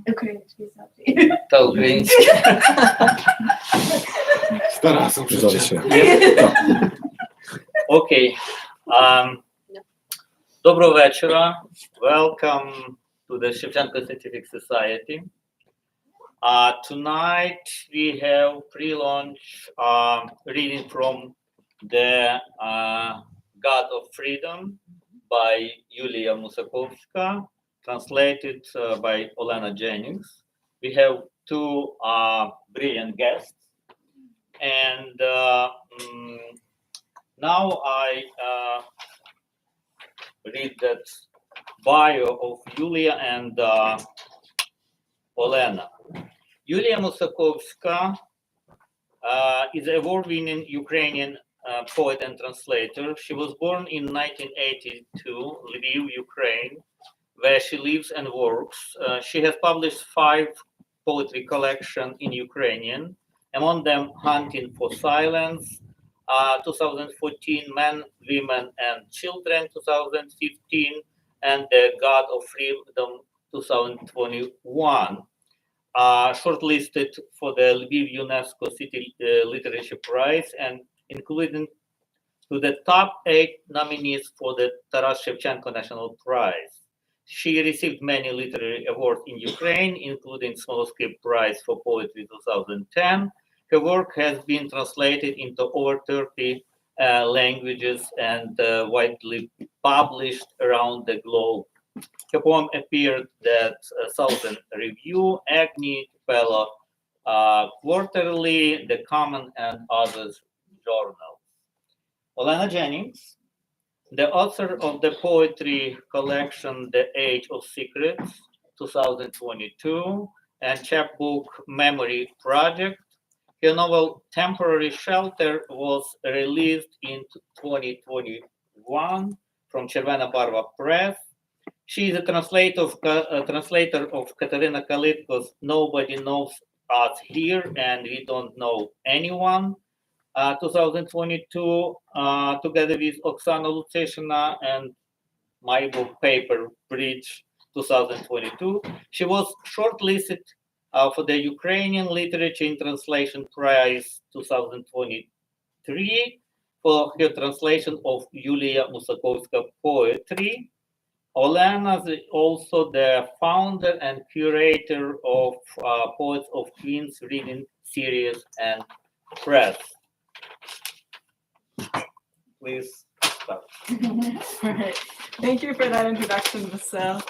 Український завжди. Та український. З Тарасом Шевченком. Окей. Доброго вечора. Welcome to the Shevchenko Scientific Society. Tonight we have pre-launch reading from the God of Freedom by Yuliya Musakovska, translated by Olena Jennings. We have two brilliant guests, and now I read that bio of Yulia and Olena. Yuliya Musakovska is an award-winning Ukrainian poet and translator. She was born in 1982, Lviv, Ukraine, where she lives and works. She has published 5 poetry collections in Ukrainian, among them Hunting for Silence, 2014, Men, Women and Children, 2015, and The God of Freedom, 2021. Shortlisted for the Lviv UNESCO City Literature Prize and included to the top 8 nominees for the Taras Shevchenko National Prize. She received many literary awards in Ukraine, including Smolosky Prize for Poetry 2010. Her work has been translated into over 30 languages and widely published around the globe. Her poem appeared at Southern Review, AGNI, Tupelo Quarterly, The Common, and others journals. Olena Jennings, the author of the poetry collection The Age of Secrets, 2022, and chapbook Memory Project. Her novel Temporary Shelter was released in 2021 from Chervena Barva Press. She is a translator of Katerina Kalitko's Nobody Knows Us Here and We Don't Know Anyone, 2022, together with Oksana Lutseshina and my book Paper Bridge, 2022. She was shortlisted for the Ukrainian Literature in Translation Prize 2023 for her translation of Yuliya Musakovska poetry. Olena is also the founder and curator of Poets of Queens Reading Series and Press. Please start. All right. Thank you for that introduction, Vasyl.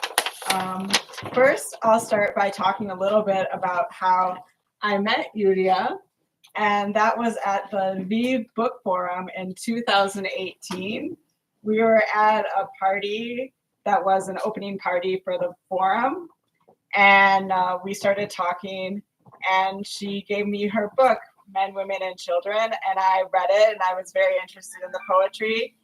First, I'll start by talking a little bit about how I met Yulia, and that was at the Lviv Book Forum in 2018. We were at a party that was an opening party for the forum, and we started talking, and she gave me her book, Men, Women, and Children, and I read it, and I was very interested in the poetry.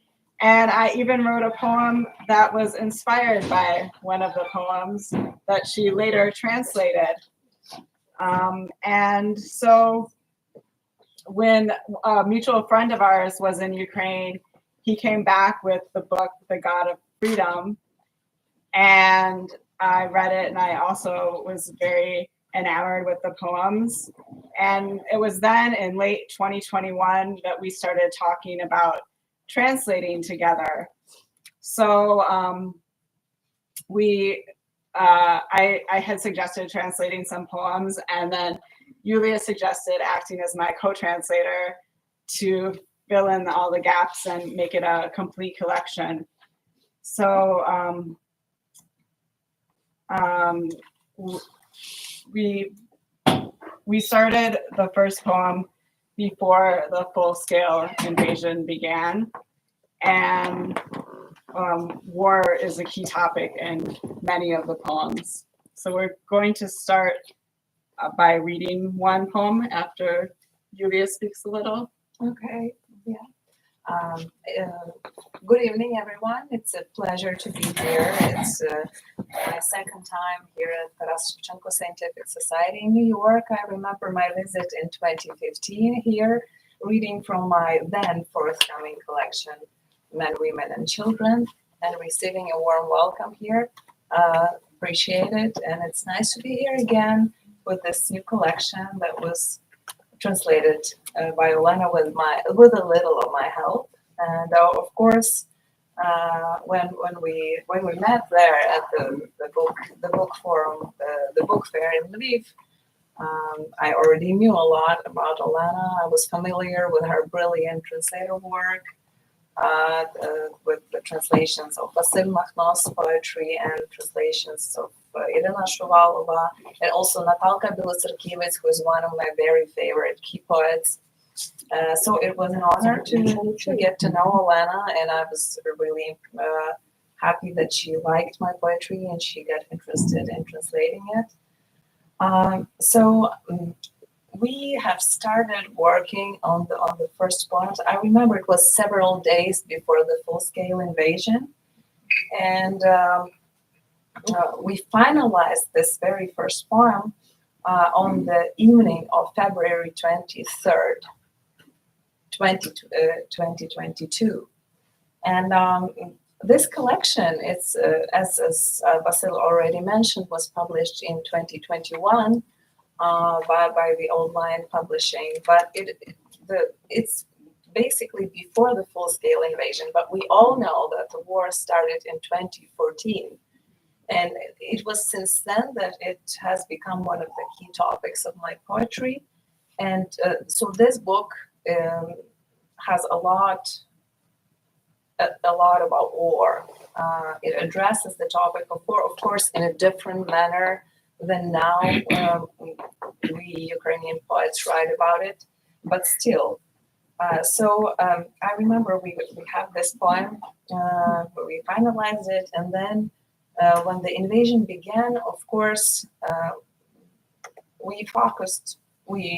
And I even wrote a poem that was inspired by one of the poems that she later translated. And so when a mutual friend of ours was in Ukraine, he came back with the book, The God of Freedom, and I read it, and I also was very enamored with the poems. And it was then in late 2021 that we started talking about translating together. So I had suggested translating some poems, and then Yulia suggested acting as my co-translator to fill in all the gaps and make it a complete collection. So we started the first poem before the full-scale invasion began, and war is a key topic in many of the poems. So we're going to start by reading one poem after Yuliya speaks a little. Okay, yeah. Good evening, everyone. It's a pleasure to be here. It's my second time here at Taras Shevchenko Scientific Society in New York. I remember my visit in 2015 here, reading from my then forthcoming collection, Men, Women, and Children, and receiving a warm welcome here. Appreciate it, and it's nice to be here again with this new collection that was translated by Olena with a little of my help. And of course, when we met there at the book forum, the book fair in Lviv, I already knew a lot about Olena. I was familiar with her brilliant translator work, with the translations of Vasyl Makhno's poetry and translations of Irina Shuvalova, and also Natalka Belosarkiewicz, who is one of my very favorite key poets. So it was an honor to get to know Olena, and I was really happy that she liked my poetry and she got interested in translating it. So we have started working on the first poems. I remember it was several days before the full-scale invasion, and we finalized this very first poem on the evening of February 23rd, 2022. And this collection, it's as Vasyl already mentioned, was published in 2021 by the Old Lion Publishing, but it's basically before the full-scale invasion. But we all know that the war started in 2014. And it was since then that it has become one of the key topics of my poetry. And so this book has a lot about war. It addresses the topic of war, of course, in a different manner than now we Ukrainian poets write about it, but still. So I remember we have this poem, we finalized it, and then when the invasion began, of course, we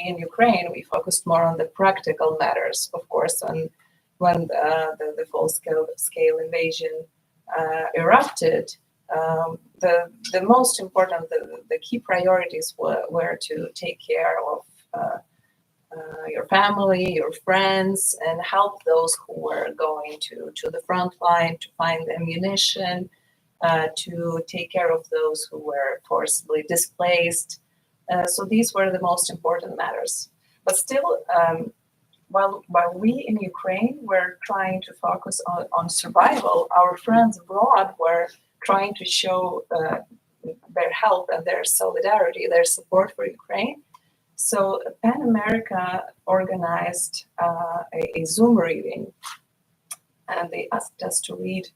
in Ukraine, we focused more on the practical matters, of course, and when the full-scale invasion erupted, the most important, the key priorities were to take care of your family, your friends, and help those who were going to the front line to find ammunition, to take care of those who were forcibly displaced. So these were the most important matters. But still, while we in Ukraine were trying to focus on survival, our friends abroad were trying to show their help and their solidarity, their support for Ukraine. So PEN America organized a Zoom reading, and they asked us to read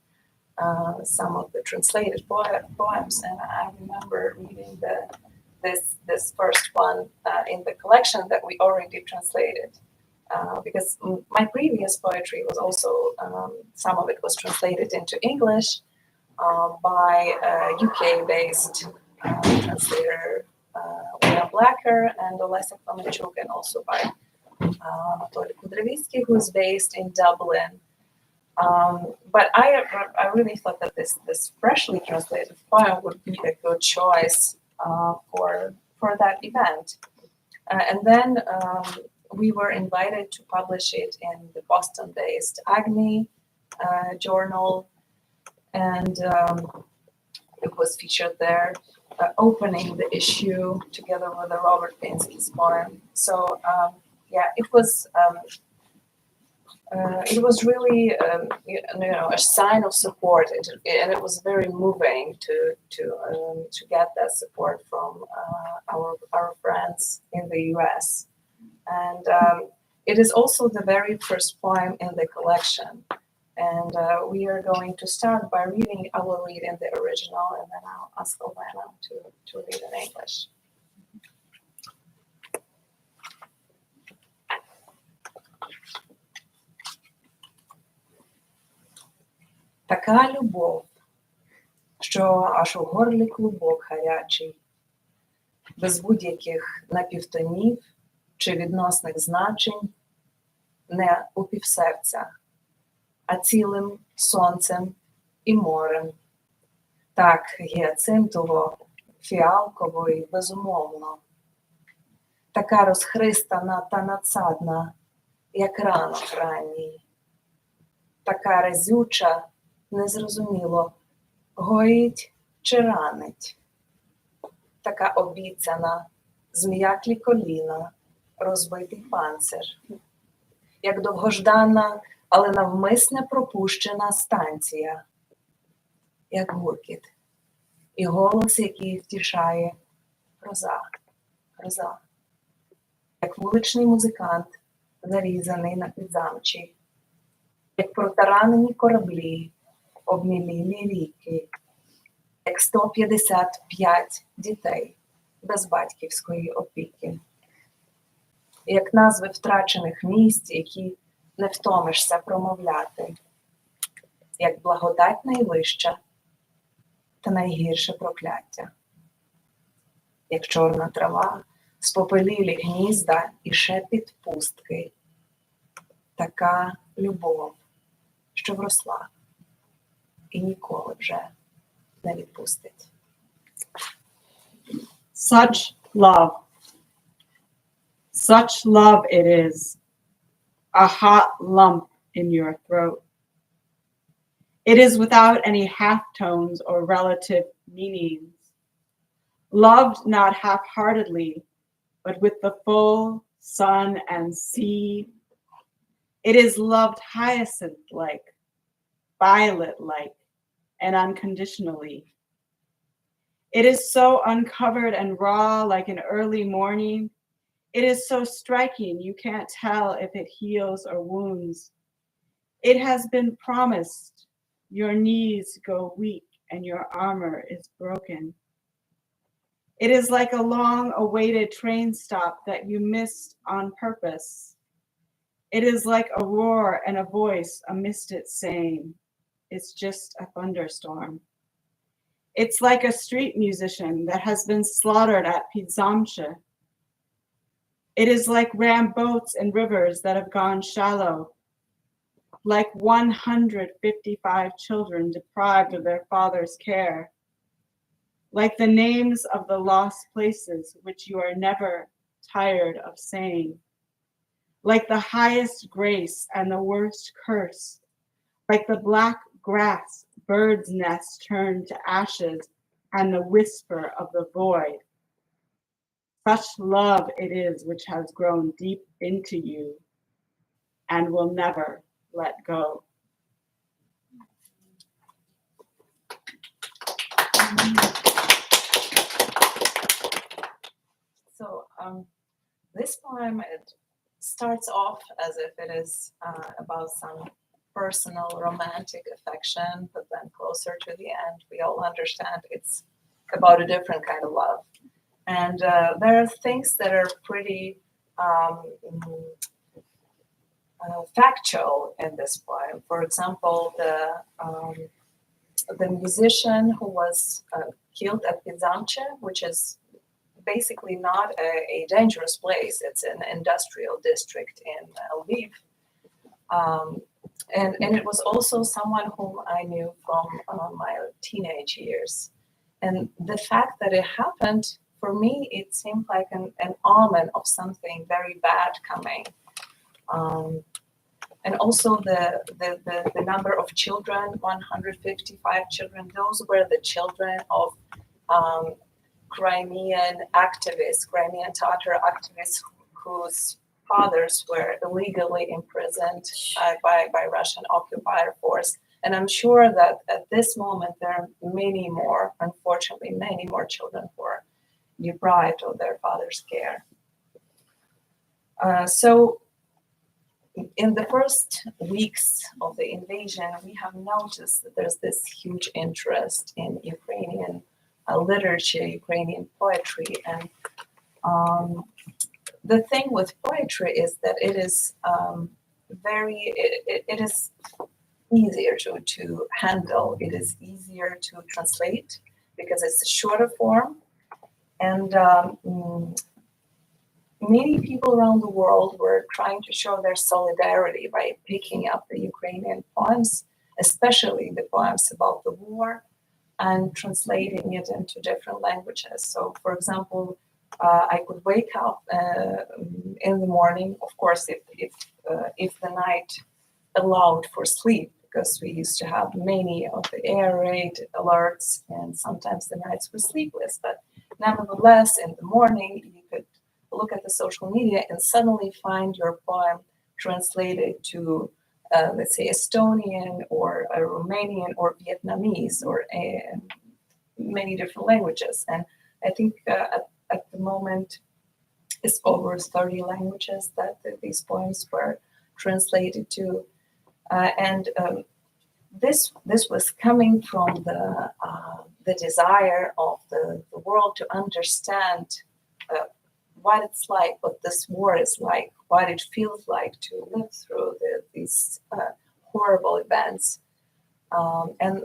some of the translated poems. And I remember reading this first one in the collection that we already translated. Because my previous poetry was also, some of it was translated into English by UK-based translator William Blacker and Olesa Klemenchuk, and also by Anatoly Kudryavitsky, who is based in Dublin. But I really thought that this freshly translated poem would be a good choice for that event. And then we were invited to publish it in the Boston-based AGNI journal, and it was featured there, opening the issue together with the Robert Pinsky's poem. So yeah, it was really a sign of support, and it was very moving to get that support from our friends in the US. And It is also the very first poem in the collection. And we are going to start by reading, I will read in the original, and then I'll ask Olena to read in English. Така любов, що аж у горлі клубок гарячий, без будь-яких напівтонів чи відносних значень, не у півсерця, а цілим сонцем і морем. Так гіацинтово, фіалково і безумовно. Така розхристана та надсадна, як ранок ранній. Така разюча, незрозуміло, гоїть чи ранить. Така обіцяна, зм'яклі коліна, розбитий панцир. Як довгождана, але навмисне пропущена станція. Як гуркіт. І голос, який втішає гроза, гроза. Як вуличний музикант, зарізаний на підзамчі. Як протаранені кораблі, обмілілі ріки. Як 155 дітей без батьківської опіки. Як назви втрачених місць, які не втомишся промовляти. Як благодать найвища та найгірше прокляття. Як чорна трава, спопелілі гнізда і шепіт пустки. Така любов, що вросла і ніколи вже не відпустить. Such love. Such love it is, a hot lump in your throat. It is without any half tones or relative meanings. Loved not half-heartedly, but with the full sun and sea. It is loved hyacinth-like, violet-like, and unconditionally. It is so uncovered and raw like an early morning. It is so striking you can't tell if it heals or wounds. It has been promised your knees go weak and your armor is broken. It is like a long-awaited train stop that you missed on purpose. It is like a roar and a voice amidst it saying, it's just a thunderstorm. It's like a street musician that has been slaughtered at Pidzamche. It is like ram boats and rivers that have gone shallow, like 155 children deprived of their father's care, like the names of the lost places which you are never tired of saying, like the highest grace and the worst curse, like the black grass, bird's nest turned to ashes, and the whisper of the void. Such love it is which has grown deep into you and will never let go. So this poem, it starts off as if it is about some personal romantic affection, but then closer to the end, we all understand it's about a different kind of love. And there are things that are pretty factual in this poem. For example, the musician who was killed at Pidzamche, which is basically not a dangerous place. It's an industrial district in Lviv. And it was also someone whom I knew from my teenage years. And the fact that it happened, for me, it seemed like an omen of something very bad coming. And also the number of children, 155 children, those were the children of Crimean activists, Crimean Tatar activists whose fathers were illegally imprisoned by Russian occupier force. And I'm sure that at this moment there are many more, unfortunately, many more children who are deprived of their father's care. So in the first weeks of the invasion, we have noticed that there's this huge interest in Ukrainian literature, Ukrainian poetry, and the thing with poetry is that it is it is easier to handle. It is easier to translate because it's a shorter form, and many people around the world were trying to show their solidarity by picking up the Ukrainian poems, especially the poems about the war, and translating it into different languages. So, for example, I could wake up in the morning, of course, if the night allowed for sleep, because we used to have many of the air raid alerts, and sometimes the nights were sleepless. But nevertheless, in the morning, you could look at the social media and suddenly find your poem translated to, let's say, Estonian or Romanian or Vietnamese or many different languages. And I think at the moment, it's over 30 languages that these poems were translated to. This was coming from the desire of the world to understand what it's like, what this war is like, what it feels like to live through these horrible events. And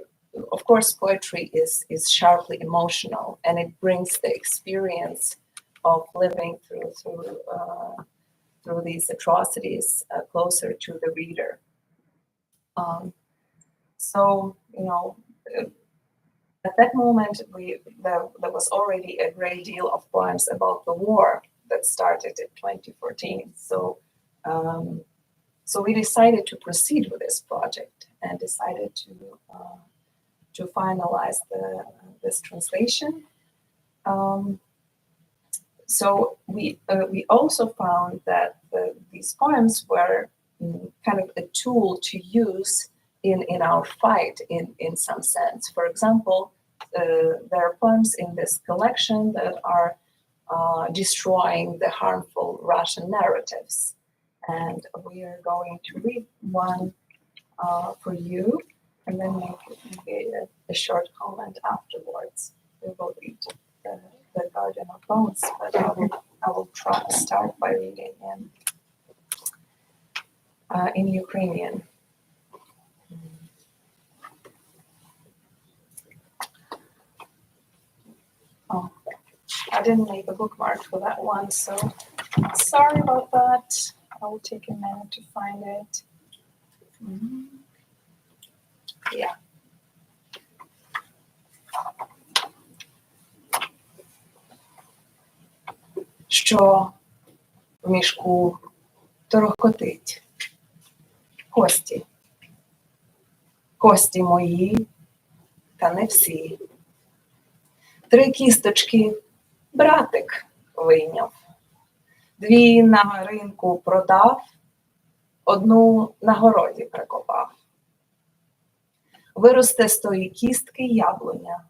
of course, poetry is sharply emotional, and it brings the experience of living through these atrocities closer to the reader. So, at that moment, there was already a great deal of poems about the war that started in 2014. So, so we decided to proceed with this project and decided to finalize this translation. So we also found that these poems were kind of a tool to use in our fight in some sense. For example, there are poems in this collection that are destroying the harmful Russian narratives. And we are going to read one for you and then make a short comment afterwards. We will read the Guardian of Bones, but I will try to start by reading in Ukrainian. Oh, I didn't make a bookmark for that one, so sorry about that. I will take a minute to find it. Yeah. Що в мішку торохкотить? Кості. Кості мої, та не всі. 3 кісточки братик вийняв. 2 на ринку продав, 1 на городі прикопав. Виросте з тої кістки яблуня.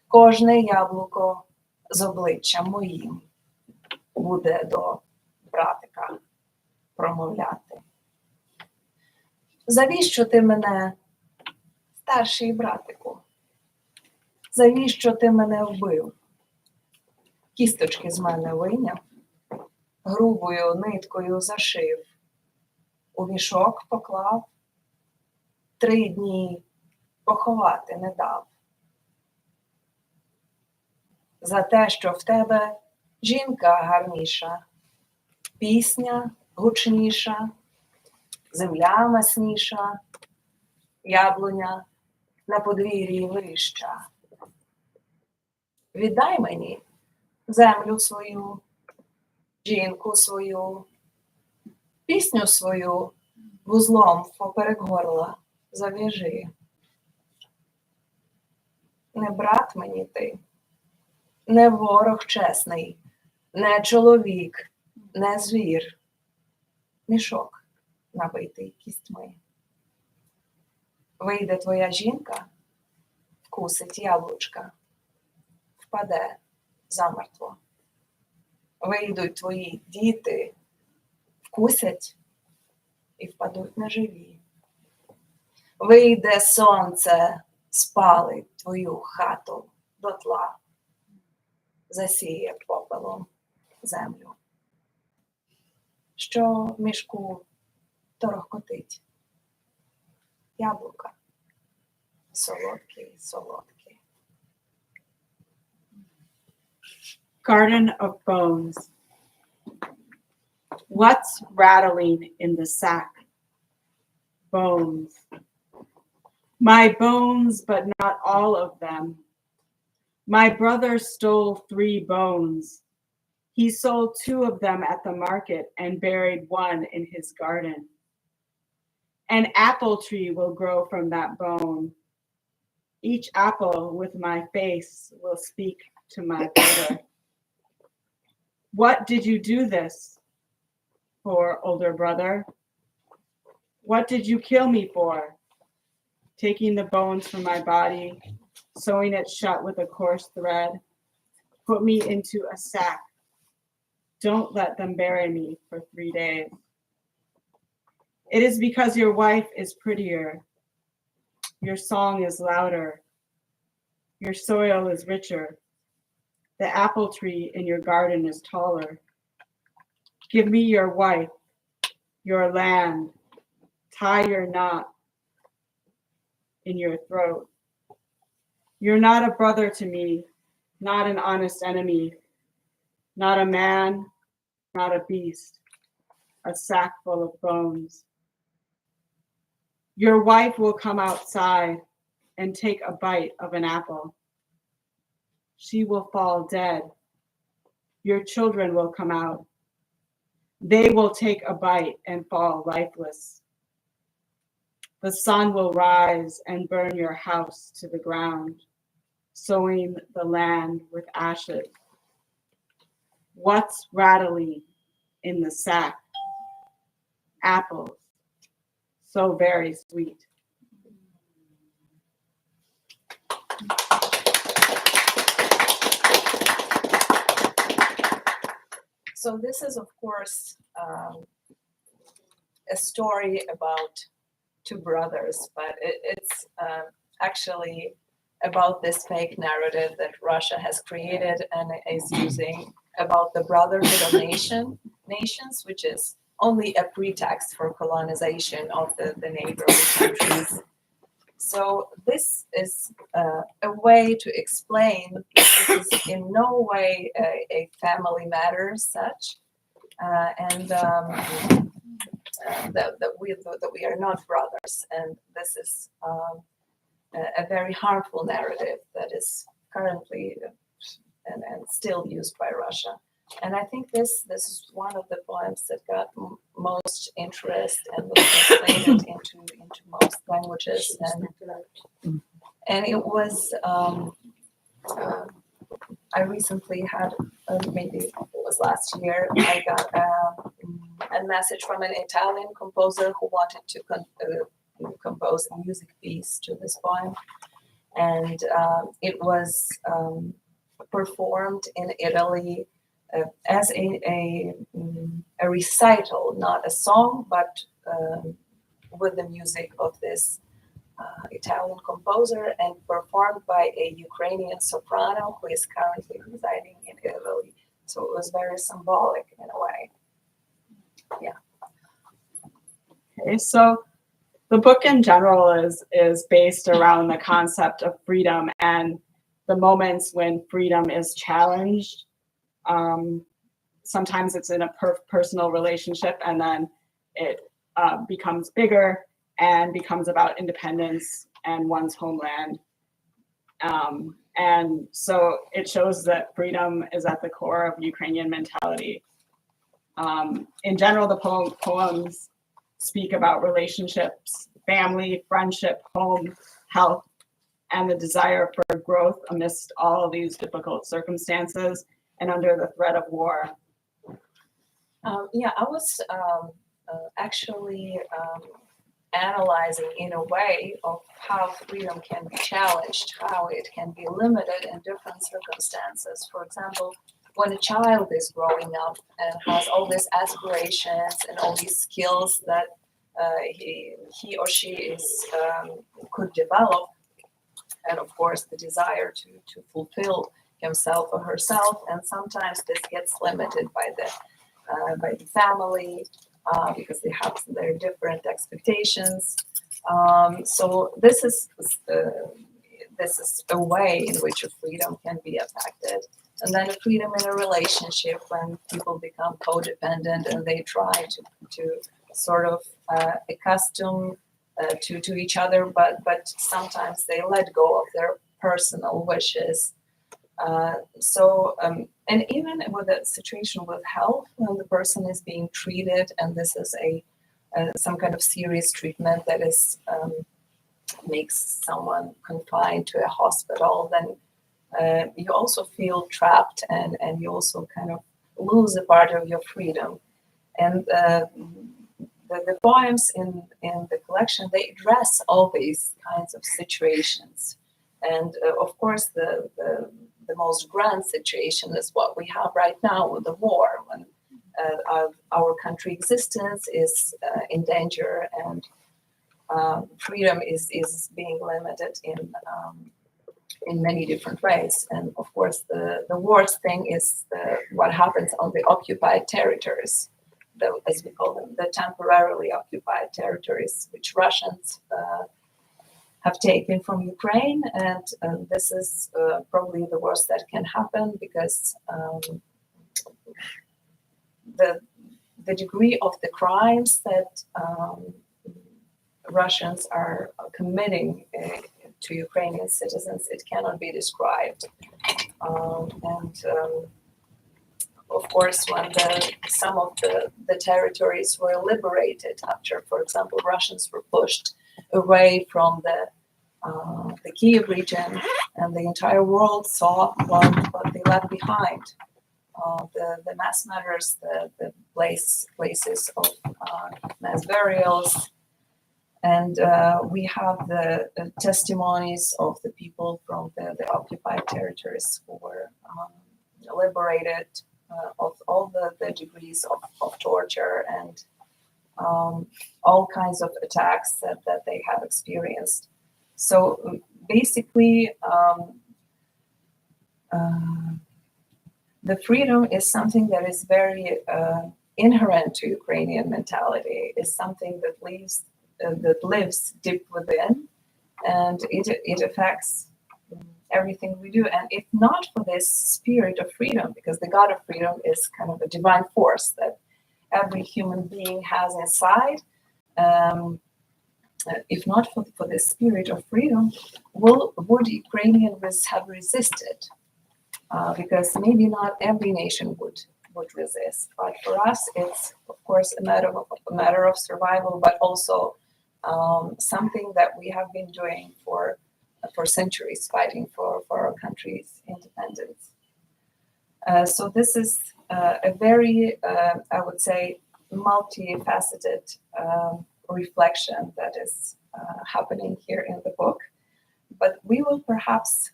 Кожне яблуко з обличчям моїм буде до братика промовляти. Завіщо ти мене, старший братику? Завіщо ти мене вбив? Кісточки з мене вийняв, грубою ниткою зашив, у мішок поклав, 3 дні поховати не дав. За те, що в тебе жінка гарніша, пісня гучніша, земля масніша, яблуня на подвір'ї вища. Віддай мені землю свою, жінку свою, пісню свою вузлом поперек горла зав'яжи. Не брат мені ти, не ворог чесний, не чоловік, не звір, мішок набитий кістьми. Вийде твоя жінка, вкусить яблучка, впаде замертво. Вийдуть твої діти, вкусять і впадуть неживі. Вийде сонце, спалить твою хату дотла, засіє попелом землю. Що в мішку торохкотить? Яблука солодкі, солодкі. Garden of Bones. What's rattling in the sack? Bones. My bones, but not all of them. My brother stole 3 bones. He sold 2 of them at the market and buried 1 in his garden. An apple tree will grow from that bone. Each apple with my face will speak to my brother. What did you do this for, older brother? What did you kill me for? Taking the bones from my body, sewing it shut with a coarse thread, put me into a sack. Don't let them bury me for 3 days. It is because your wife is prettier. Your song is louder. Your soil is richer. The apple tree in your garden is taller. Give me your wife, your land. Tie your knot in your throat. You're not a brother to me, not an honest enemy, not a man, not a beast, a sack full of bones. Your wife will come outside and take a bite of an apple. She will fall dead. Your children will come out. They will take a bite and fall lifeless. The sun will rise and burn your house to the ground, sowing the land with ashes. What's rattling in the sack? Apples, so very sweet. So this is, of course, a story about 2 brothers, but it's actually about this fake narrative that Russia has created and is using about the brotherhood of nations, which is only a pretext for colonization of the neighboring countries. So this is a way to explain this is in no way a family matter as such, and that we are not brothers, and this is a very harmful narrative that is currently and still used by Russia. And I think this is one of the poems that got most interest and was translated into most languages, and it was I recently had maybe it was last year I got a message from an Italian composer who wanted to compose a music piece to this poem, and it was performed in Italy as a recital, not a song, but with the music of this Italian composer, and performed by a Ukrainian soprano who is currently residing in Italy. So it was very symbolic in a way. Yeah. Okay, so the book in general is based around the concept of freedom and the moments when freedom is challenged. Sometimes it's in a personal relationship, and then it becomes bigger and becomes about independence and one's homeland. And so it shows that freedom is at the core of Ukrainian mentality. In general, the poems speak about relationships, family, friendship, home, health, and the desire for growth amidst all of these difficult circumstances and under the threat of war. I was actually analyzing in a way of how freedom can be challenged, how it can be limited in different circumstances. For example, when a child is growing up and has all these aspirations and all these skills that he or she could develop, and of course the desire to fulfill himself or herself, and sometimes this gets limited by the family because they have their different expectations. So this is a way in which a freedom can be affected. And then a freedom in a relationship, when people become codependent and they try to sort of accustom to each other, but sometimes they let go of their personal wishes. And even with a situation with health, when the person is being treated, and this is some kind of serious treatment that is makes someone confined to a hospital, then you also feel trapped, and you also kind of lose a part of your freedom. And the poems in the collection, they address all these kinds of situations. And of course, the most grand situation is what we have right now with the war, when our country existence is in danger, and freedom is being limited in many different ways. And of course, the worst thing is what happens on the occupied territories, as we call them, the temporarily occupied territories, which Russians have taken from Ukraine. And this is probably the worst that can happen, because the degree of the crimes that Russians are committing to Ukrainian citizens, it cannot be described. Of course, when some of the territories were liberated after, for example, Russians were pushed away from the Kiev region, and the entire world saw what they left behind. The mass murders, the places of mass burials, and we have the testimonies of the people from the occupied territories who were liberated, of all the degrees of torture and all kinds of attacks that they have experienced. So basically, the freedom is something that is very inherent to Ukrainian mentality, is something that lives deep within, and it affects everything we do. And if not for this spirit of freedom, because the God of freedom is kind of a divine force that every human being has inside, if not for this spirit of freedom, would Ukrainians have resisted? Because maybe not every nation would resist, but for us it's of course a matter of survival, but also something that we have been doing for centuries, fighting for our country's independence. So this is a very, I would say, multifaceted reflection that is happening here in the book. But we will perhaps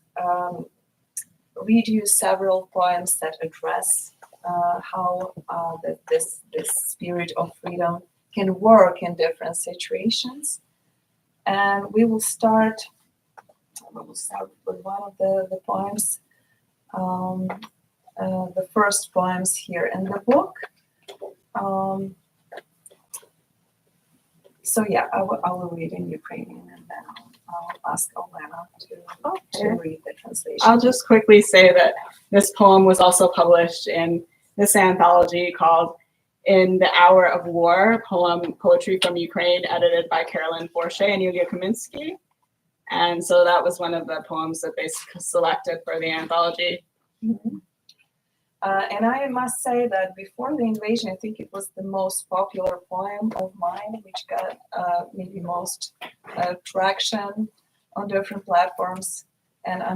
read you several poems that address how this spirit of freedom can work in different situations. And we will start with one of the poems, the first poems here in the book. So yeah, I will read in Ukrainian, and then I'll ask Olena to read the translation. I'll just quickly say that this poem was also published in this anthology called In the Hour of War, Poetry from Ukraine, edited by Carolyn Forche and Yulia Kaminsky. And so that was one of the poems that they selected for the anthology. Mm-hmm. And I must say that before the invasion, I think it was the most popular poem of mine, which got maybe most traction on different platforms. And I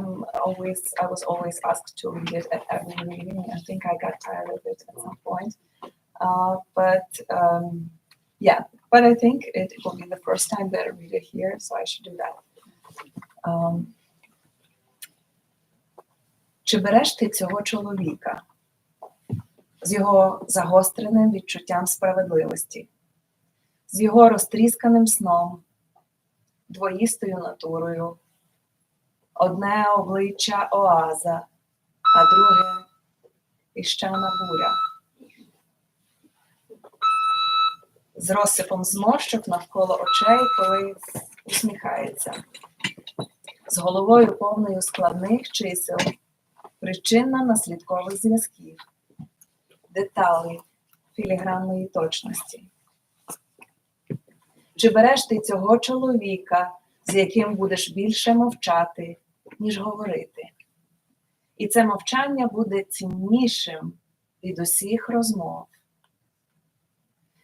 was always asked to read it at every reading. I think I got tired of it at some point. But I think it will be the first time that I read it here, so I should do that. Чи береш ти цього чоловіка з його загостреним відчуттям справедливості, з його розтрісканим сном, двоїстою натурою. Одне обличчя оаза, а друге піщана буря. З розсипом зморщок навколо очей, коли усміхається. З головою повною складних чисел, причинно-наслідкових зв'язків, деталей філігранної точності. Чи береш ти цього чоловіка, з яким будеш більше мовчати, ніж говорити? І це мовчання буде ціннішим від усіх розмов.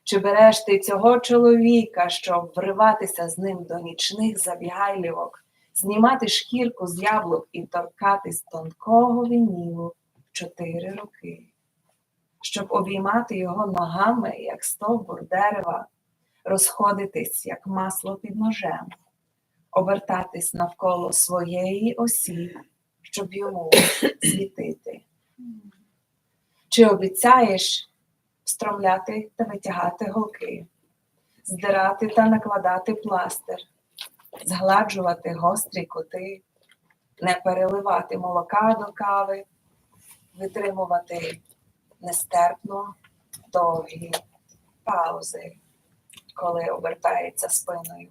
Чи береш ти цього чоловіка, щоб вриватися з ним до нічних забігайлівок, знімати шкірку з яблук і торкатись тонкого вінілу в 4 роки, щоб обіймати його ногами, як стовбур дерева, розходитись, як масло під ножем, обертатись навколо своєї осі, щоб йому світити? Чи обіцяєш встромляти та витягати голки, здирати та накладати пластир, згладжувати гострі кути, не переливати молока до кави, витримувати нестерпно довгі паузи, коли обертається спиною,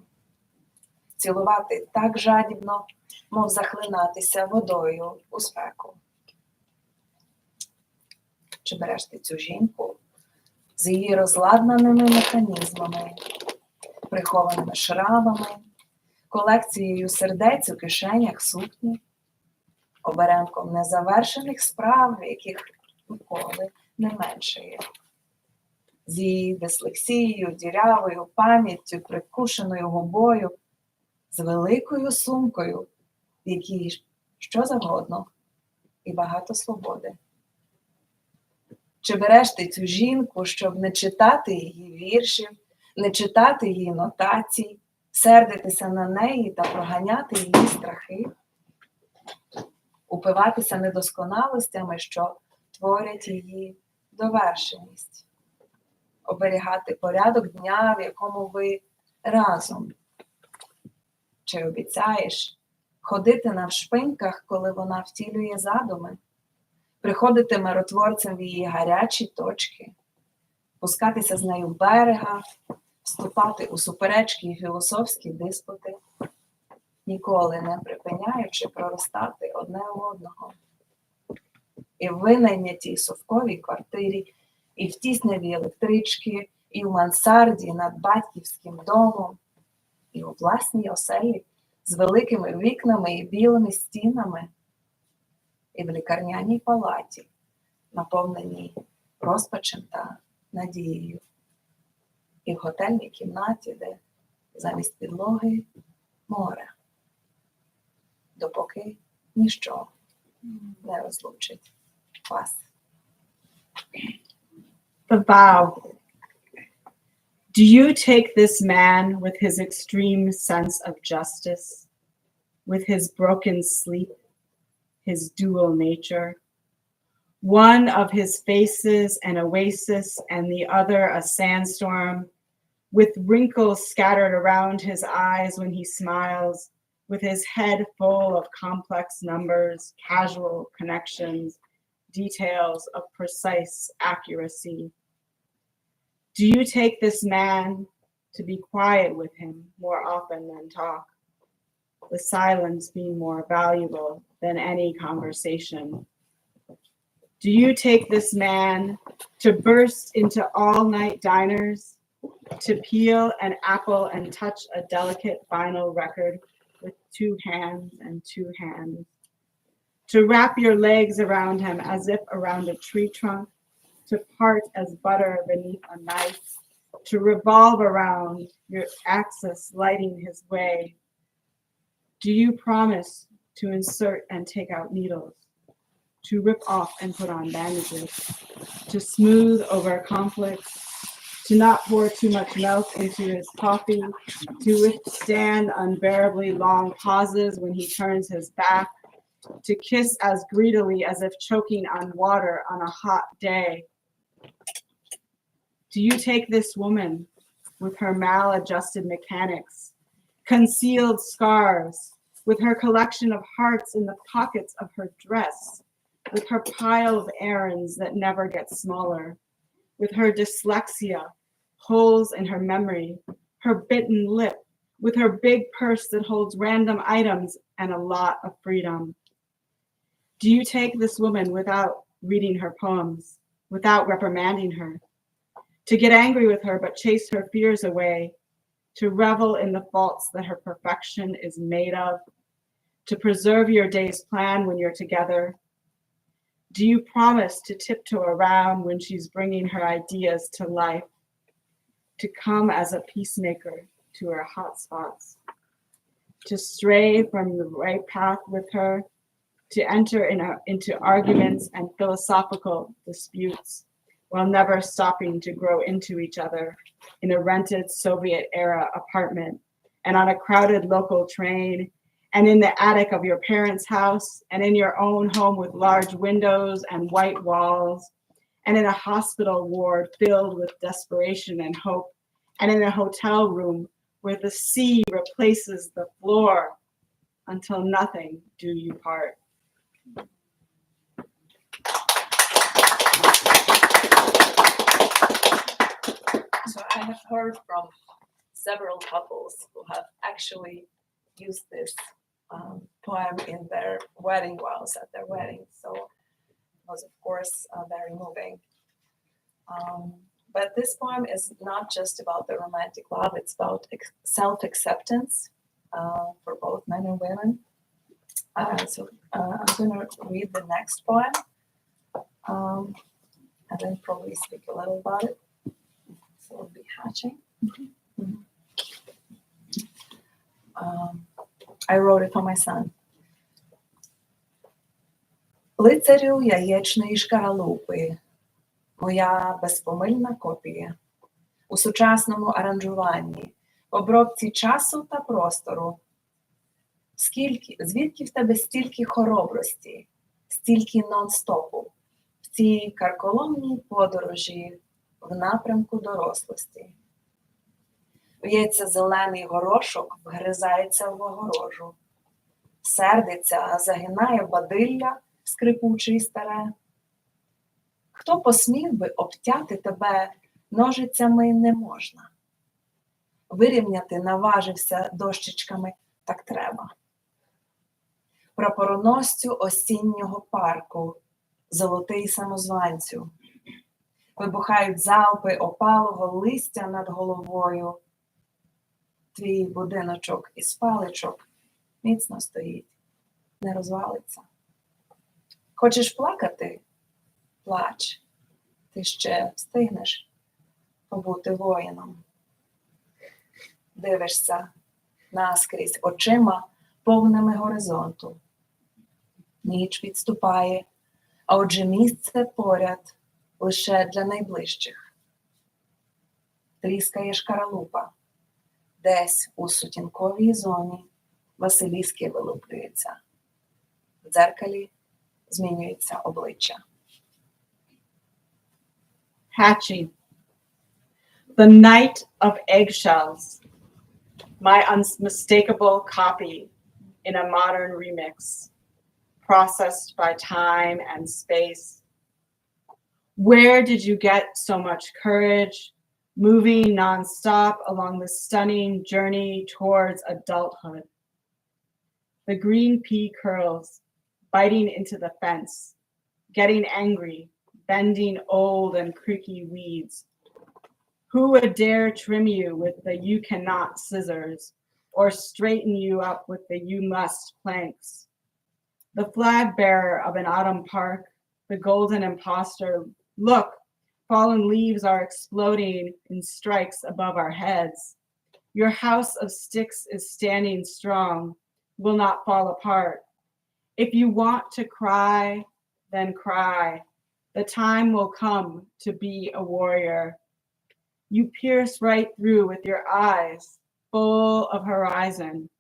цілувати так жадібно, мов захлинатися водою у спеку? Чи береш ти цю жінку з її розладнаними механізмами, прихованими шрамами, колекцією сердець у кишенях сукні, оберемком незавершених справ, яких ніколи не меншає, з її дислексією, дірявою пам'яттю, прикушеною губою, з великою сумкою, в якій що завгодно і багато свободи? Чи береш ти цю жінку, щоб не читати її віршів, не читати її нотацій, сердитися на неї та проганяти її страхи, упиватися недосконалостями, що творять її довершеність, оберігати порядок дня, в якому ви разом? Чи обіцяєш ходити навшпиньках, коли вона втілює задуми, приходити миротворцем в її гарячі точки, пускатися з нею в берега, вступати у суперечки і філософські диспути, ніколи не припиняючи проростати одне у одного? І в винайнятій совковій квартирі, і в тіснявій електричці, і в мансарді над батьківським домом, і у власній оселі з великими вікнами і білими стінами, і в лікарняній палаті, наповненій розпачем та надією, і в готельній кімнаті, де замість підлоги море, допоки ніщо не розлучить вас. The vow. Do you take this man with his extreme sense of justice, with his broken sleep, his dual nature, one of his faces an oasis and the other a sandstorm, with wrinkles scattered around his eyes when he smiles, with his head full of complex numbers, casual connections, details of precise accuracy? Do you take this man to be quiet with him more often than talk, the silence being more valuable than any conversation? Do you take this man to burst into all-night diners, to peel an apple and touch a delicate vinyl record with 2 hands and 2 hands, to wrap your legs around him as if around a tree trunk, to part as butter beneath a knife, to revolve around your axis, lighting his way? Do you promise to insert and take out needles, to rip off and put on bandages, to smooth over conflicts, to not pour too much milk into his coffee, to withstand unbearably long pauses when he turns his back, to kiss as greedily as if choking on water on a hot day? Do you take this woman with her maladjusted mechanics, concealed scars, with her collection of hearts in the pockets of her dress, with her pile of errands that never get smaller, with her dyslexia, holes in her memory, her bitten lip, with her big purse that holds random items and a lot of freedom. Do you take this woman without reading her poems, without reprimanding her, to get angry with her but chase her fears away, to revel in the faults that her perfection is made of, to preserve your day's plan when you're together? Do you promise to tiptoe around when she's bringing her ideas to life, to come as a peacemaker to her hot spots, to stray from the right path with her, to enter into arguments and philosophical disputes while never stopping to grow into each other in a rented Soviet-era apartment and on a crowded local train and in the attic of your parents' house and in your own home with large windows and white walls and in a hospital ward filled with desperation and hope and in a hotel room where the sea replaces the floor until nothing do you part. So I have heard from several couples who have actually used this poem in their wedding vows at their wedding. So it was, of course, very moving. But this poem is not just about the romantic love, it's about self-acceptance for both men and women. So I'm going to read the next poem and then probably speak a little about it. So it'll be hatching. I wrote it for my son. Лицарю яєчної шкаралупи, моя безпомильна копія. У сучасному аранжуванні, обробці часу та простору. Звідки в тебе стільки хоробрості, стільки нон-стопу в цій карколомній подорожі в напрямку дорослості? В'ється зелений горошок, вгризається в огорожу. Сердиться, загинає бадилля скрипуче й старе. Хто посмів би обтяти тебе ножицями не можна? Вирівняти наважився дощечками так треба. Прапороносцю осіннього парку, золотий самозванцю. Вибухають залпи опалого листя над головою. Твій будиночок із паличок міцно стоїть, не розвалиться. Хочеш плакати? Плач. Ти ще встигнеш побути воїном. Дивишся наскрізь очима, повними горизонту. Ніч відступає, а отже місце поряд лише для найближчих. Тріскає шкаралупа. Десь у сутінковій зоні Василіски вилуплюється. В дзеркалі змінюється обличчя. Hatching. The Night of Eggshells. My unmistakable copy in a modern remix, processed by time and space. Where did you get so much courage, moving nonstop along the stunning journey towards adulthood? The green pea curls, biting into the fence, getting angry, bending old and creaky weeds. Who would dare trim you with the you cannot scissors, or straighten you up with the you must planks? The flag bearer of an autumn park, the golden imposter, look, fallen leaves are exploding in strikes above our heads. Your house of sticks is standing strong, will not fall apart. If you want to cry, then cry. The time will come to be a warrior. You pierce right through with your eyes, full of horizon.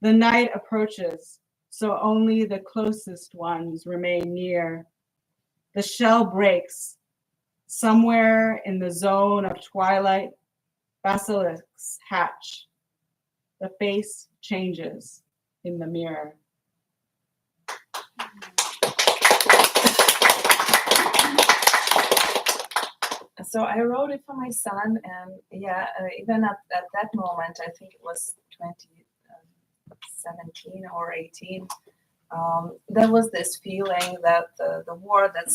The night approaches, so only the closest ones remain near. The shell breaks. Somewhere in the zone of twilight, Basilisks hatch. The face changes in the mirror. So I wrote it for my son, and even at that moment, I think it was 2017 or 18, there was this feeling that the war that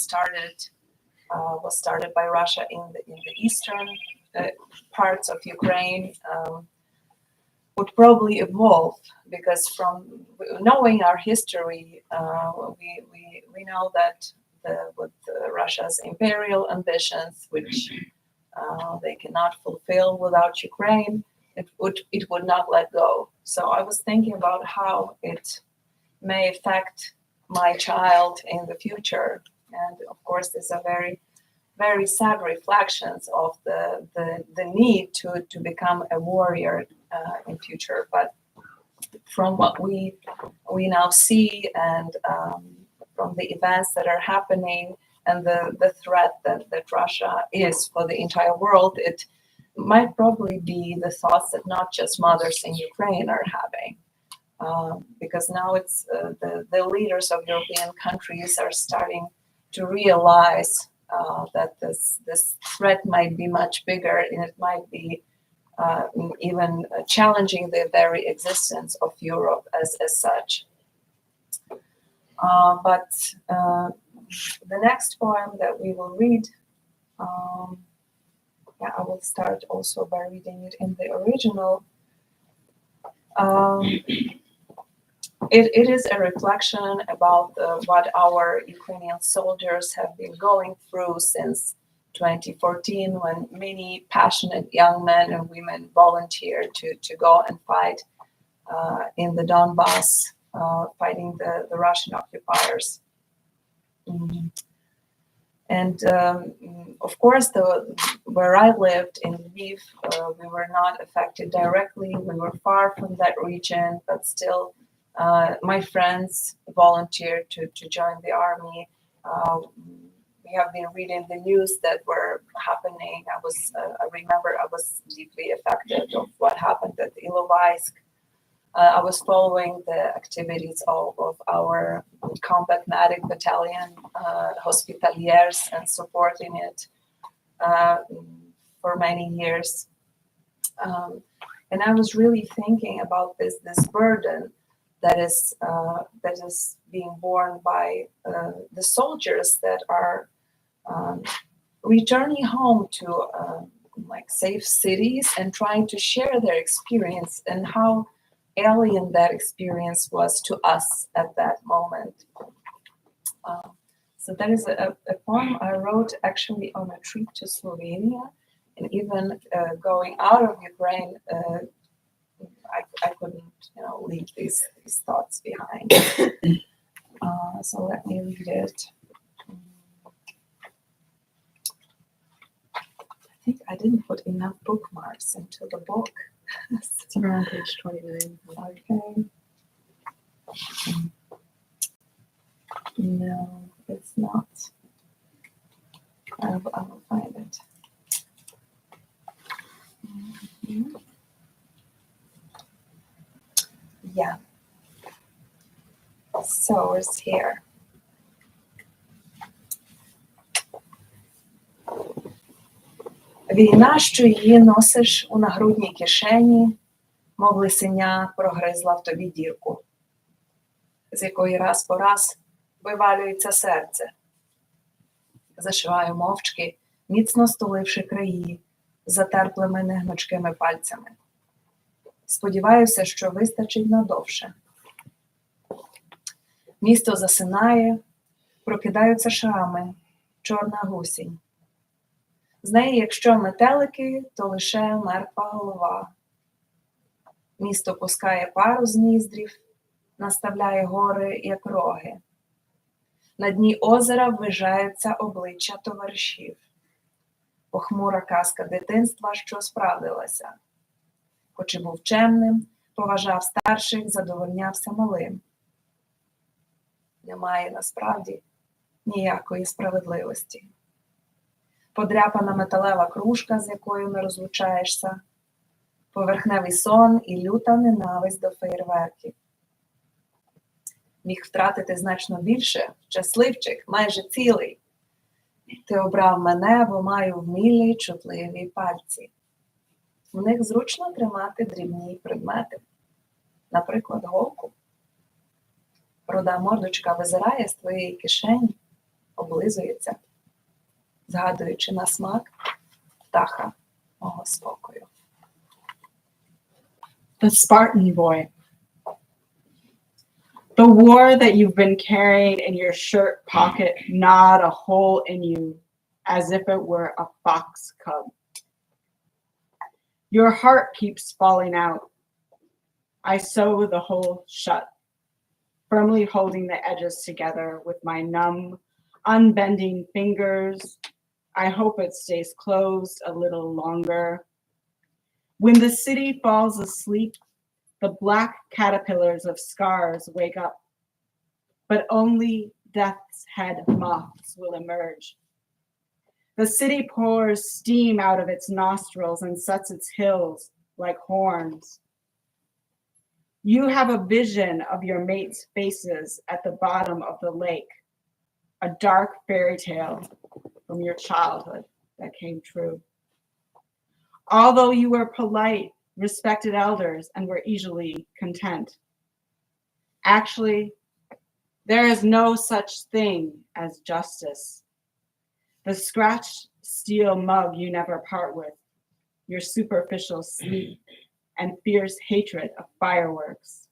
was started by Russia in the eastern parts of Ukraine would probably evolve, because from knowing our history, we know that with Russia's imperial ambitions, which they cannot fulfill without Ukraine, it would not let go. So I was thinking about how it may affect my child in the future, and of course, these are very, very sad reflections of the need to become a warrior in future. But from what we now see, and from the events that are happening, and the threat that Russia is for the entire world, it might probably be the thoughts that not just mothers in Ukraine are having. Because now it's the leaders of European countries are starting to realize that this threat might be much bigger, and it might be even challenging the very existence of Europe as such. But the next poem that we will read, I will start also by reading it in the original. It is a reflection about what our Ukrainian soldiers have been going through since 2014, when many passionate young men and women volunteered to go and fight in the Donbass, fighting the Russian occupiers. And of course, where I lived in Lviv, we were not affected directly. We were far from that region, but still, my friends volunteered to join the army. We have been reading the news that were happening. I remember I was deeply affected of what happened at Ilovaisk. I was following the activities of our combat medic battalion, hospitaliers, and supporting it for many years. And I was really thinking about this burden that is being borne by the soldiers that are returning home to like safe cities and trying to share their experience, and how alien that experience was to us at that moment. So that is a poem I wrote actually on a trip to Slovenia, and even going out of Ukraine, I couldn't, leave these thoughts behind. So let me read it. I think I didn't put enough bookmarks into the book. It's around page 29. Okay. No, it's not. I will find it. Mm-hmm. Yeah. So it's here. Війна, що її носиш у нагрудній кишені, мов лисеня прогризла в тобі дірку, з якої раз по раз вивалюється серце. Зашиваю мовчки, міцно стуливши краї, затерплими негнучкими пальцями. Сподіваюся, що вистачить надовше. Місто засинає, прокидаються шрами, чорна гусінь. З неї, якщо метелики, то лише мертва голова. Місто пускає пару з ніздрів, наставляє гори, як роги. На дні озера ввижаються обличчя товаришів. Похмура казка дитинства, що справдилася. Хоч і був чемним, поважав старших, задовольнявся малим. Немає насправді ніякої справедливості. Подряпана металева кружка, з якою не розлучаєшся, поверхневий сон і люта ненависть до феєрверків. Міг втратити значно більше, щасливчик, майже цілий. Ти обрав мене, бо маю вмілі, чутливі пальці. В них зручно тримати дрібні предмети. Наприклад, голку. Руда мордочка визирає з твоєї кишені, облизується, згадуючи на смак птаха мого спокою. The Spartan boy. The war that you've been carrying in your shirt pocket gnawed a hole in you as if it were a fox cub. Your heart keeps falling out. I sew the hole shut, firmly holding the edges together with my numb, unbending fingers. I hope it stays closed a little longer. When the city falls asleep, the black caterpillars of scars wake up, but only death's head moths will emerge. The city pours steam out of its nostrils and sets its hills like horns. You have a vision of your mates' faces at the bottom of the lake, a dark fairy tale from your childhood that came true. Although you were polite, respected elders, and were easily content. Actually, there is no such thing as justice. The scratched steel mug you never part with, your superficial sleep, and fierce hatred of fireworks.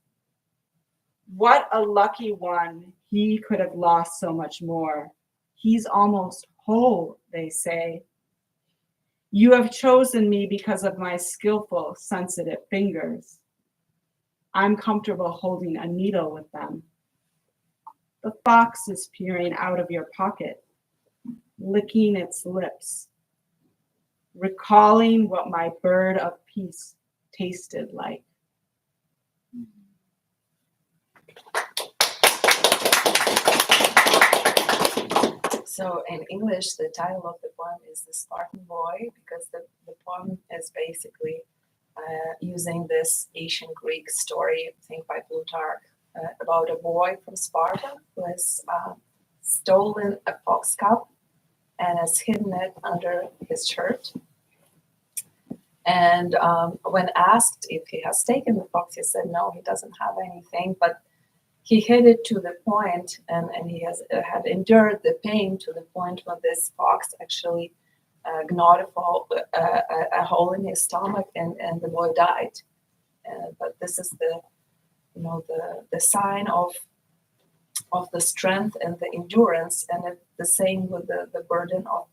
What a lucky one, he could have lost so much more. He's almost whole, they say. You have chosen me because of my skillful, sensitive fingers. I'm comfortable holding a needle with them. The fox is peering out of your pocket, licking its lips, recalling what my bird of peace tasted like. So in English, the title of the poem is The Spartan Boy, because the poem is basically using this ancient Greek story, I think by Plutarch, about a boy from Sparta who has stolen a fox cub and has hidden it under his shirt. And when asked if he has taken the fox, he said no, he doesn't have anything, but he hid it to the point, and he had endured the pain to the point when this fox actually gnawed a hole in his stomach, and the boy died. But this is the sign of the strength and the endurance, and the same with the burden of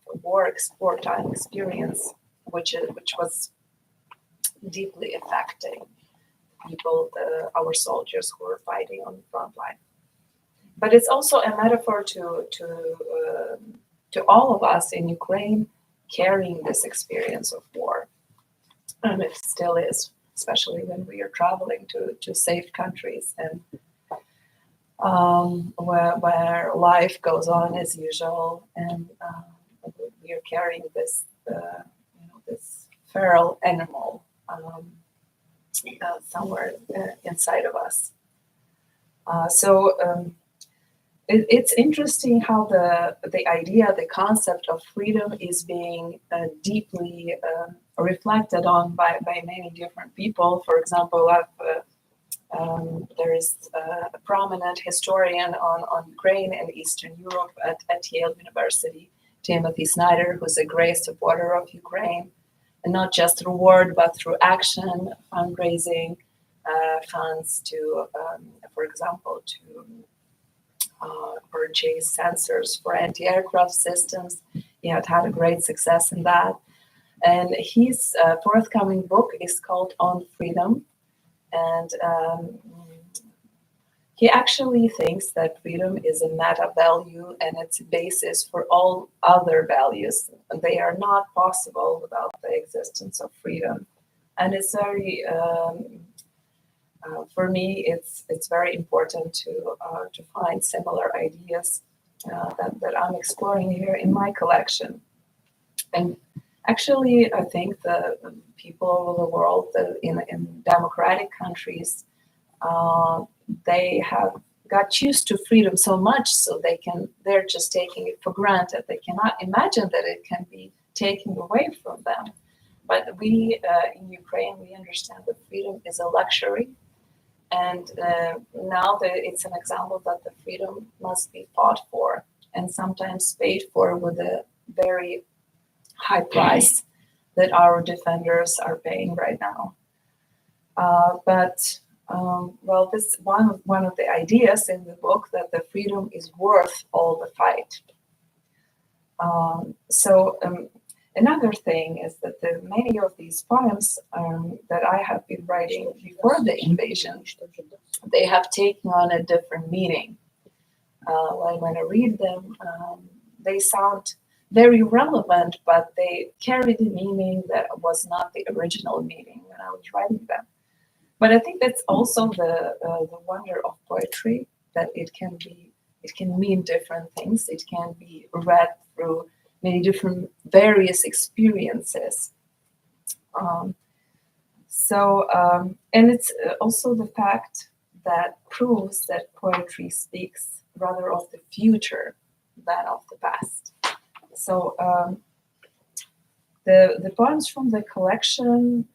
wartime experience, which was deeply affecting people, our soldiers who were fighting on the front line. But it's also a metaphor to all of us in Ukraine carrying this experience of war, and it still is, especially when we are traveling to safe countries and where life goes on as usual, and we are carrying this this feral animal somewhere inside of us. It's interesting how the idea, the concept of freedom is being deeply reflected on by many different people. For example, there is a prominent historian on Ukraine and Eastern Europe at Yale University, Timothy Snyder, who's a great supporter of Ukraine, and not just through word, but through action, fundraising, funds to, for example, to purchase sensors for anti-aircraft systems. He had a great success in that. And his forthcoming book is called On Freedom. And he actually thinks that freedom is a meta value and it's a basis for all other values. They are not possible without the existence of freedom. And it's very, for me, it's very important to find similar ideas that I'm exploring here in my collection. And Actually, I think the people all over the world in democratic countries, they have got used to freedom so much, so they're just taking it for granted. They cannot imagine that it can be taken away from them. But we in Ukraine, we understand that freedom is a luxury, and now that it's an example that the freedom must be fought for, and sometimes paid for with a very high price that our defenders are paying right now. Well, this one of the ideas in the book that the freedom is worth all the fight. Another thing is that many of these poems that I have been writing before the invasion, they have taken on a different meaning. When I read them, they sound very relevant, but they carry the meaning that was not the original meaning when I was writing them. But I think that's also the wonder of poetry, that it can mean different things. It can be read through many different various experiences. And it's also the fact that proves that poetry speaks rather of the future than of the past. So the poems from the collection,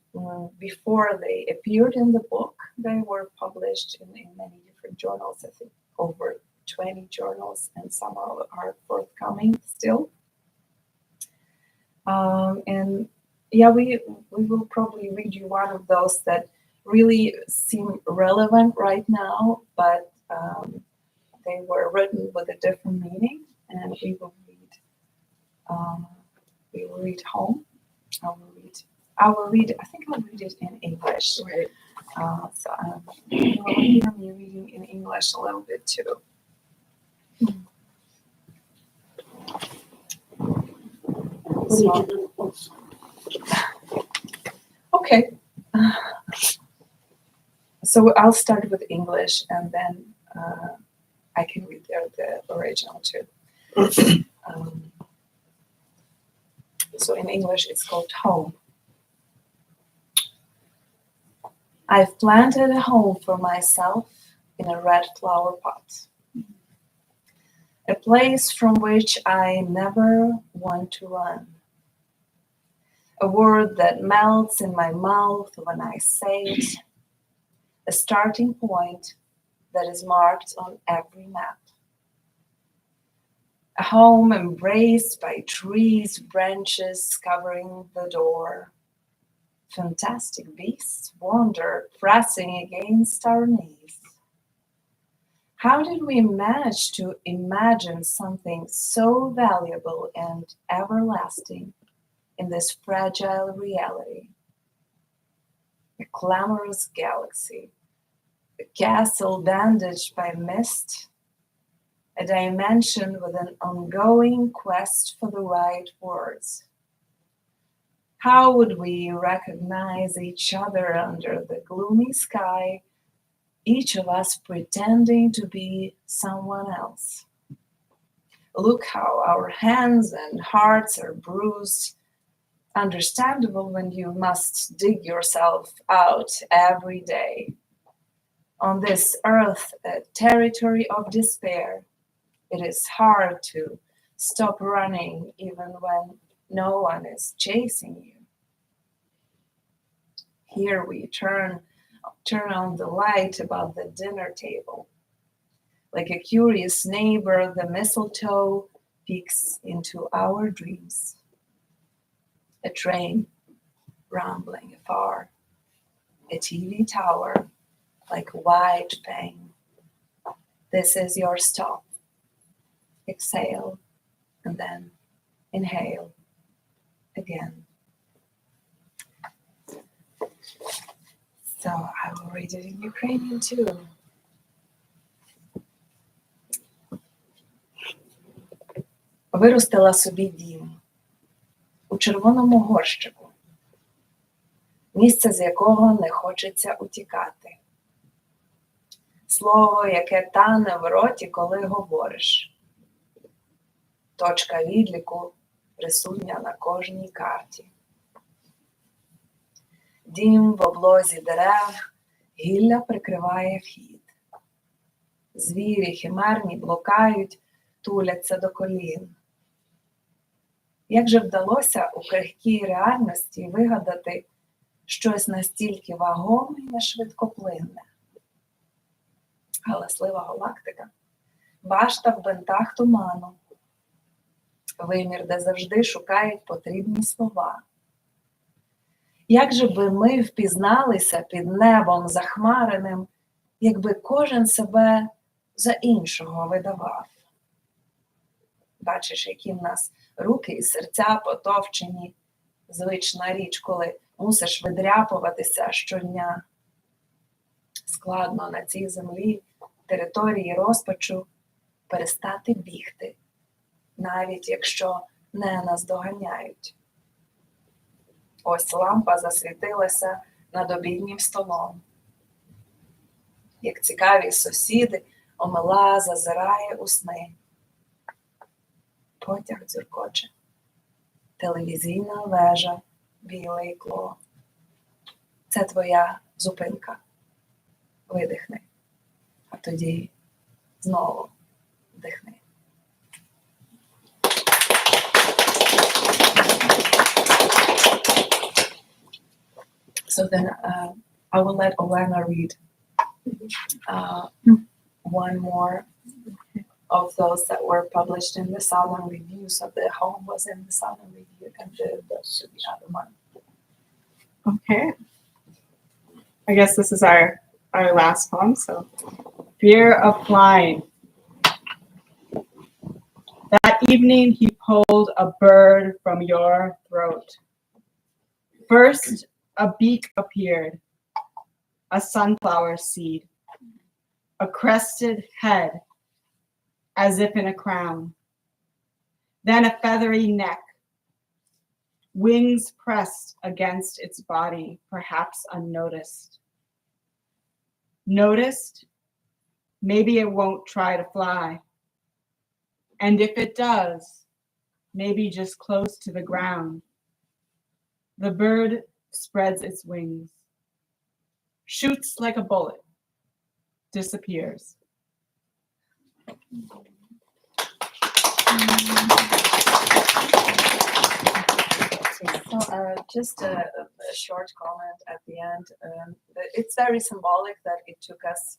before they appeared in the book, they were published in many different journals. I think over 20 journals, and some are forthcoming still. And yeah, we will probably read you one of those that really seem relevant right now, but they were written with a different meaning, and we will read home. I will read. I think I'll read it in English. Right. You will hear me reading in English a little bit too. Okay. So I'll start with English, and then I can read the original too. So in English, it's called Home. I've planted a home for myself in a red flower pot, a place from which I never want to run, a word that melts in my mouth when I say it, a starting point that is marked on every map. A home embraced by trees, branches covering the door. Fantastic beasts wander, pressing against our knees. How did we manage to imagine something so valuable and everlasting in this fragile reality? A clamorous galaxy, a castle bandaged by mist, a dimension with an ongoing quest for the right words. How would we recognize each other under the gloomy sky, each of us pretending to be someone else? Look how our hands and hearts are bruised. Understandable when you must dig yourself out every day. On this earth, a territory of despair, it is hard to stop running even when no one is chasing you. Here we turn on the light above the dinner table. Like a curious neighbor, the mistletoe peeks into our dreams. A train rumbling afar, a TV tower like a white pain. This is your stop. Exhale and then inhale again. So I will read it in Ukrainian too. Виростила собі дім у червоному горщику, місце, з якого не хочеться утікати. Слово, яке тане в роті, коли говориш. Точка відліку, присутня на кожній карті. Дім в облозі дерев, гілля прикриває вхід. Звірі химерні блукають, туляться до колін. Як же вдалося у крихкій реальності вигадати щось настільки вагоме і нешвидкоплинне? Галаслива галактика, башта в бентах туману, вимір, де завжди шукають потрібні слова. Як же би ми впізналися під небом захмареним, якби кожен себе за іншого видавав? Бачиш, які в нас руки і серця потовчені, звична річ, коли мусиш видряпуватися щодня. Складно на цій землі, території розпачу, перестати бігти, навіть якщо не наздоганяють. Ось лампа засвітилася над обіднім столом. Як цікаві сусіди, омела зазирає у сни. Потяг дзюркоче. Телевізійна вежа, біле ікло. Це твоя зупинка. Видихни. А тоді знову вдихни. So then I will let Olena read one more of those that were published in the Southern Review. So the home was in the Southern Review and the other one. Okay. I guess this is our last poem. So, Fear of Flying. That evening he pulled a bird from your throat. First, a beak appeared, a sunflower seed, a crested head, as if in a crown. Then a feathery neck, wings pressed against its body, perhaps unnoticed. Noticed, maybe it won't try to fly. And if it does, maybe just close to the ground. The bird spreads its wings, shoots like a bullet, disappears. So just a short comment at the end. It's very symbolic that it took us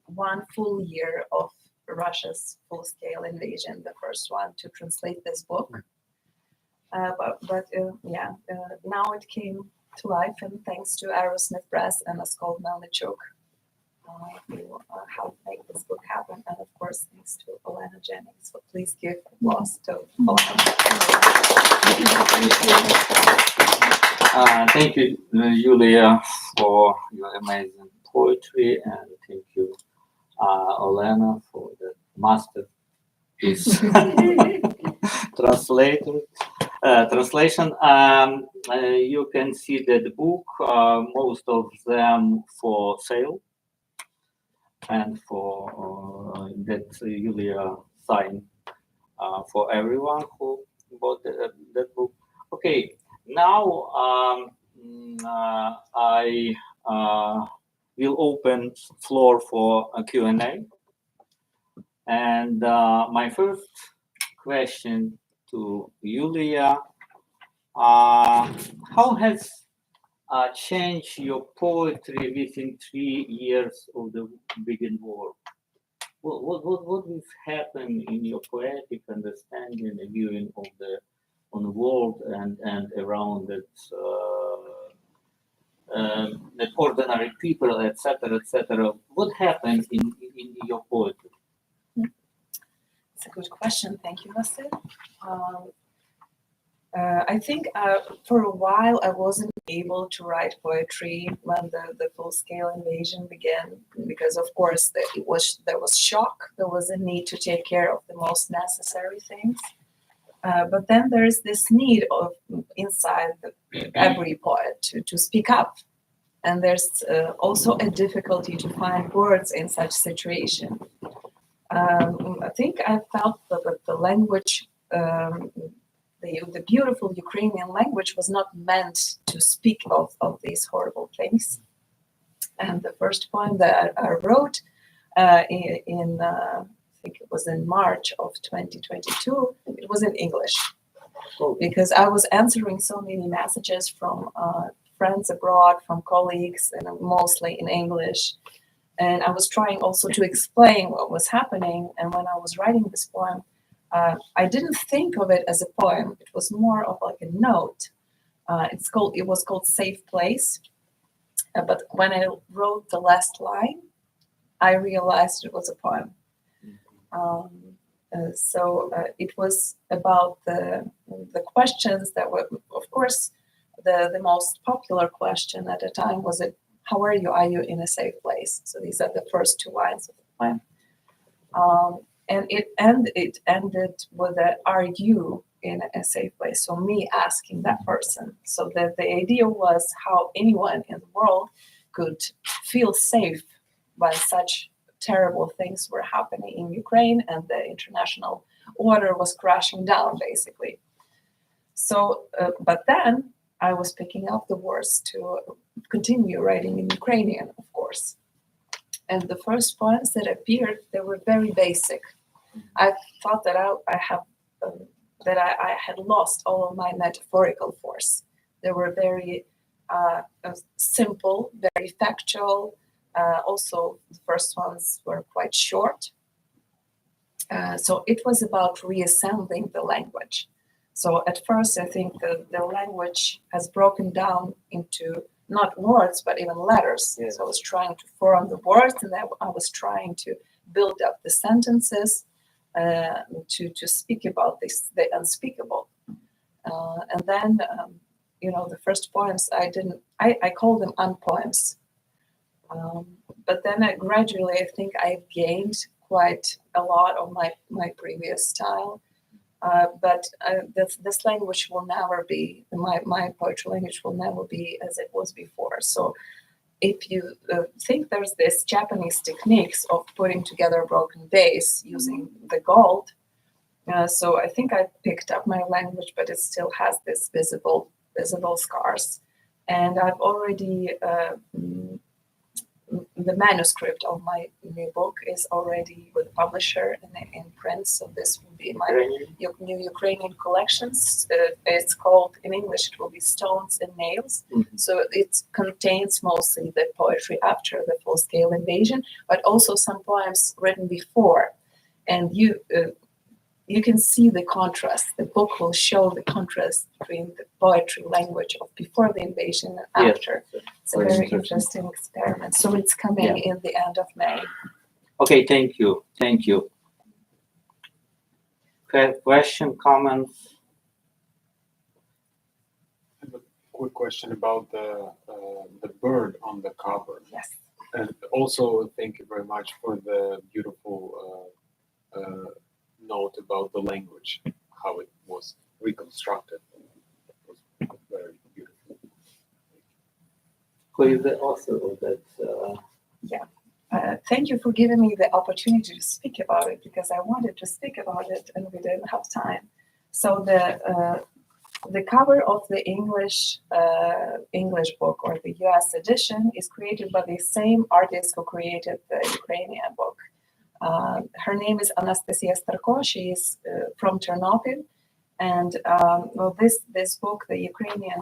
one full year of Russia's full-scale invasion, the first one, to translate this book. But now it came to life, and thanks to Arrowsmith Press and Vasyl Makhno, who helped make this book happen, and of course thanks to Olena Jennings. So please give applause to Olena. Thank you, Yulia, for your amazing poetry, and thank you, Olena, for the masterpiece translation. You can see that book, most of them for sale, and for that Yulia signed for everyone who bought that book. Okay, now I will open floor for a Q&A. And my first question to Yulia, how has changed your poetry within 3 years of the begin war? What has happened in your poetic understanding and viewing of the world and around it, the ordinary people, etc., etc.? What happened in your poetry? It's a good question. Thank you, Vasyl. I think for a while I wasn't able to write poetry when the full-scale invasion began, because of course there was shock. There was a need to take care of the most necessary things. But then there is this need of inside every poet to speak up. And there's also a difficulty to find words in such situation. I think I felt that the language the beautiful Ukrainian language was not meant to speak of these horrible things. And the first poem that I wrote I think it was in March of 2022, it was in English. Because I was answering so many messages from friends abroad, from colleagues, and mostly in English. And I was trying also to explain what was happening. And when I was writing this poem, I didn't think of it as a poem. It was more of like a note. It was called Safe Place. But when I wrote the last line, I realized it was a poem. So it was about the questions that were, of course, the most popular question at the time was, how are you? Are you in a safe place? So these are the first two lines of the poem. And it ended with a, are you in a safe place? So me asking that person. So the idea was how anyone in the world could feel safe when such terrible things were happening in Ukraine and the international order was crashing down, basically. So, but then I was picking up the words to continue writing in Ukrainian, of course. And the first poems that appeared, they were very basic. I thought that I had lost all of my metaphorical force. They were very simple, very factual. Also, the first ones were quite short. So it was about reassembling the language. So at first, I think the language has broken down into not words, but even letters. Yeah. So I was trying to form the words, and I was trying to build up the sentences to speak about the unspeakable. And then, the first poems, I call them unpoems. But then gradually, I think I've gained quite a lot of my previous style. But this language will never be, my poetry language will never be as it was before. So if you think there's this Japanese techniques of putting together a broken vase using the gold, so I think I picked up my language, but it still has this visible scars. And I've already, the manuscript of my new book is already with the publisher in print. So this will be my new Ukrainian collections. It's called, in English, it will be Stones and Nails. Mm-hmm. So it contains mostly the poetry after the full-scale invasion, but also some poems written before. And you can see the contrast. The book will show the contrast between the poetry language of before the invasion and after. Yes. It's a very interesting experiment. So it's coming in the end of May. Okay, thank you. Thank you. Okay, question, comments? I have a quick question about the bird on the cover. Yes. And also, thank you very much for the beautiful note about the language, how it was reconstructed. It was very beautiful. Who is the author of that? Thank you for giving me the opportunity to speak about it, because I wanted to speak about it and we didn't have time. So the cover of the English book, or the US edition, is created by the same artist who created the Ukrainian book. Her name is Anastasiia Starko. She is from Ternopil, and this book, the Ukrainian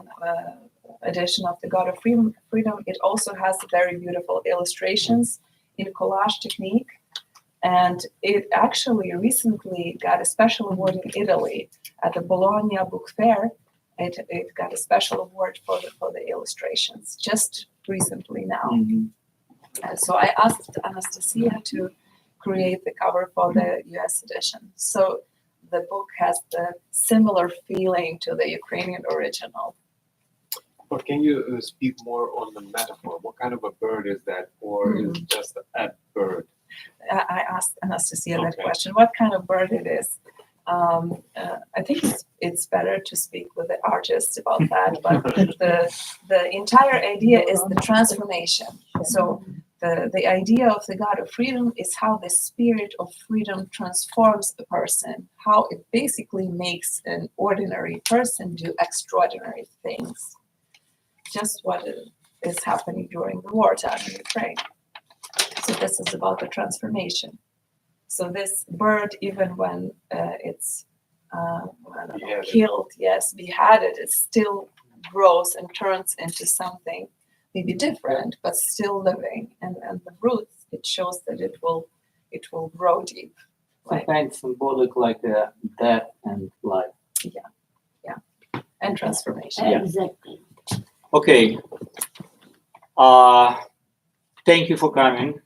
edition of the God of Freedom, it also has very beautiful illustrations in collage technique, and it actually recently got a special award in Italy at the Bologna Book Fair. It got a special award for the illustrations just recently now. Mm-hmm. So I asked Anastasiia to create the cover for the US edition. So the book has the similar feeling to the Ukrainian original. But can you speak more on the metaphor? What kind of a bird is that, or is it just a bird? I asked Anastasiia that question, what kind of bird it is. I think it's better to speak with the artist about that, but the entire idea is the transformation. So the idea of the God of freedom is how the spirit of freedom transforms a person, how it basically makes an ordinary person do extraordinary things. Just what is happening during the wartime in Ukraine. So this is about the transformation. So this bird, even when it's I don't know, Beheaded. killed, yes, beheaded, it still grows and turns into something maybe different, but still living. And the roots, it shows that it will grow deep. Some kind of symbolic like death and life. And transformation. Yeah. Exactly. Okay. Thank you for coming.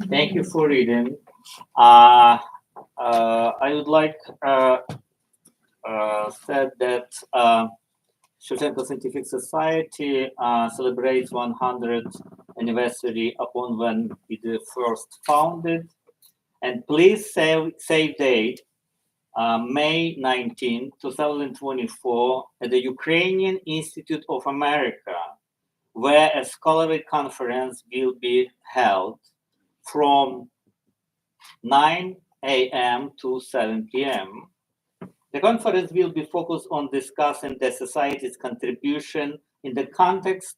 Thank you for reading. I would like said that Shevchenko Scientific Society celebrates 100th anniversary upon when it first founded. And please save date, May 19, 2024, at the Ukrainian Institute of America, where a scholarly conference will be held from 9 a.m. to 7 p.m. The conference will be focused on discussing the society's contribution in the context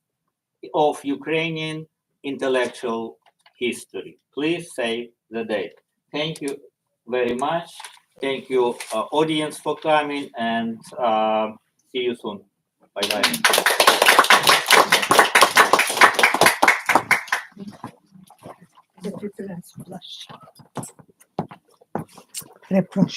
of Ukrainian intellectual history. Please save the date. Thank you very much. Thank you, audience, for coming, and see you soon. Bye-bye. Reproach.